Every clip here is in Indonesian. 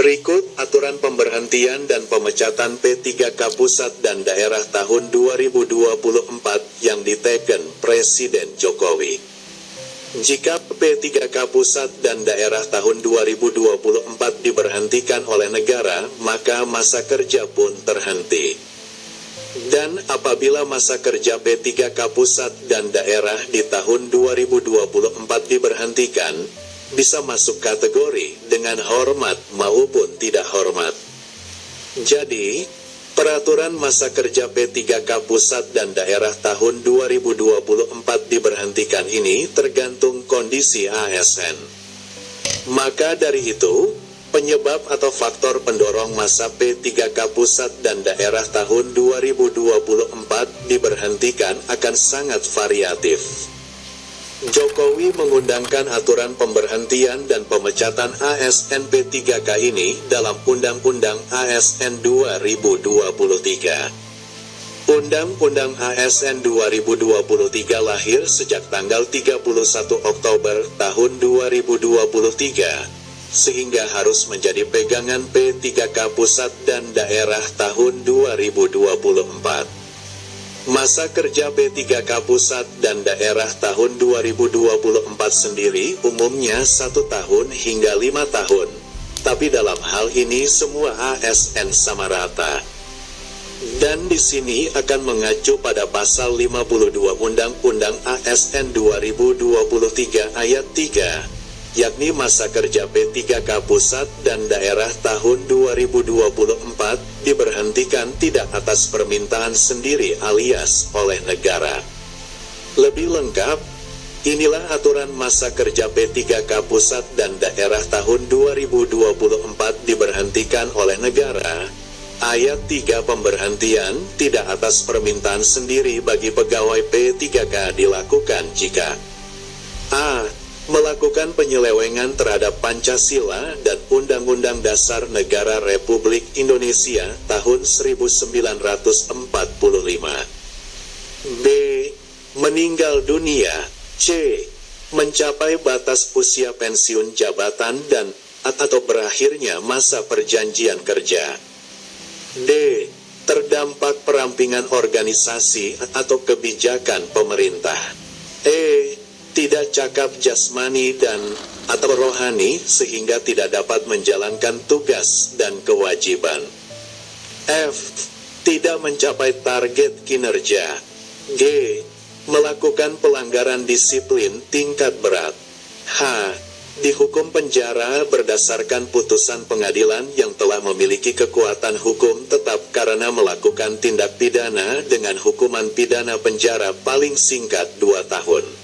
Berikut aturan pemberhentian dan pemecatan P3K Pusat dan Daerah tahun 2024 yang diteken Presiden Jokowi. Jika P3K Pusat dan Daerah tahun 2024 diberhentikan oleh negara, maka masa kerja pun terhenti. Dan apabila masa kerja P3K Pusat dan Daerah di tahun 2024 diberhentikan, bisa masuk kategori dengan hormat maupun tidak hormat. Jadi, peraturan masa kerja P3K Pusat dan Daerah tahun 2024 diberhentikan ini tergantung kondisi ASN. Maka dari itu, penyebab atau faktor pendorong masa P3K Pusat dan Daerah tahun 2024 diberhentikan akan sangat variatif. Jokowi mengundangkan aturan pemberhentian dan pemecatan ASN P3K ini dalam Undang-Undang ASN 2023. Undang-Undang ASN 2023 lahir sejak tanggal 31 Oktober tahun 2023, sehingga harus menjadi pegangan P3K Pusat dan Daerah tahun 2024. Masa kerja P3K Pusat dan Daerah tahun 2024 sendiri umumnya 1 tahun hingga 5 tahun. Tapi dalam hal ini semua ASN sama rata. Dan di sini akan mengacu pada pasal 52 Undang-Undang ASN 2023 ayat 3. Yakni masa kerja P3K Pusat dan Daerah tahun 2024 diberhentikan tidak atas permintaan sendiri alias oleh negara. Lebih lengkap, inilah aturan masa kerja P3K Pusat dan Daerah tahun 2024 diberhentikan oleh negara. Ayat 3 pemberhentian tidak atas permintaan sendiri bagi pegawai P3K dilakukan jika A. Melakukan penyelewengan terhadap Pancasila dan Undang-Undang Dasar Negara Republik Indonesia tahun 1945. B. Meninggal dunia. C. Mencapai batas usia pensiun jabatan dan atau berakhirnya masa perjanjian kerja. D. Terdampak perampingan organisasi atau kebijakan pemerintah. E. Tidak cakap jasmani dan atau rohani sehingga tidak dapat menjalankan tugas dan kewajiban. F. Tidak mencapai target kinerja. G. Melakukan pelanggaran disiplin tingkat berat. H. Dihukum penjara berdasarkan putusan pengadilan yang telah memiliki kekuatan hukum tetap karena melakukan tindak pidana dengan hukuman pidana penjara paling singkat 2 tahun.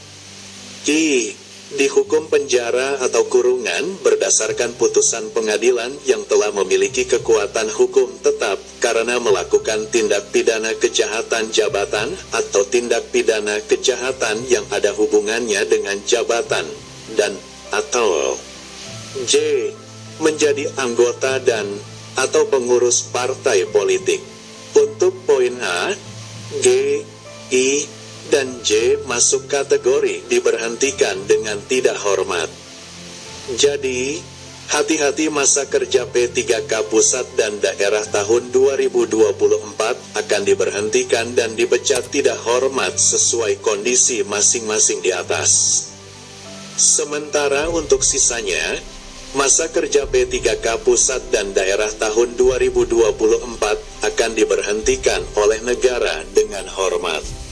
I. Dihukum penjara atau kurungan berdasarkan putusan pengadilan yang telah memiliki kekuatan hukum tetap karena melakukan tindak pidana kejahatan jabatan atau tindak pidana kejahatan yang ada hubungannya dengan jabatan dan atau J. Menjadi anggota dan atau pengurus partai politik. Untuk poin A, G, I, dan J masuk kategori diberhentikan dengan tidak hormat. Jadi, hati-hati masa kerja P3K Pusat dan Daerah tahun 2024 akan diberhentikan dan dipecat tidak hormat sesuai kondisi masing-masing di atas. Sementara untuk sisanya, masa kerja P3K Pusat dan Daerah tahun 2024 akan diberhentikan oleh negara dengan hormat.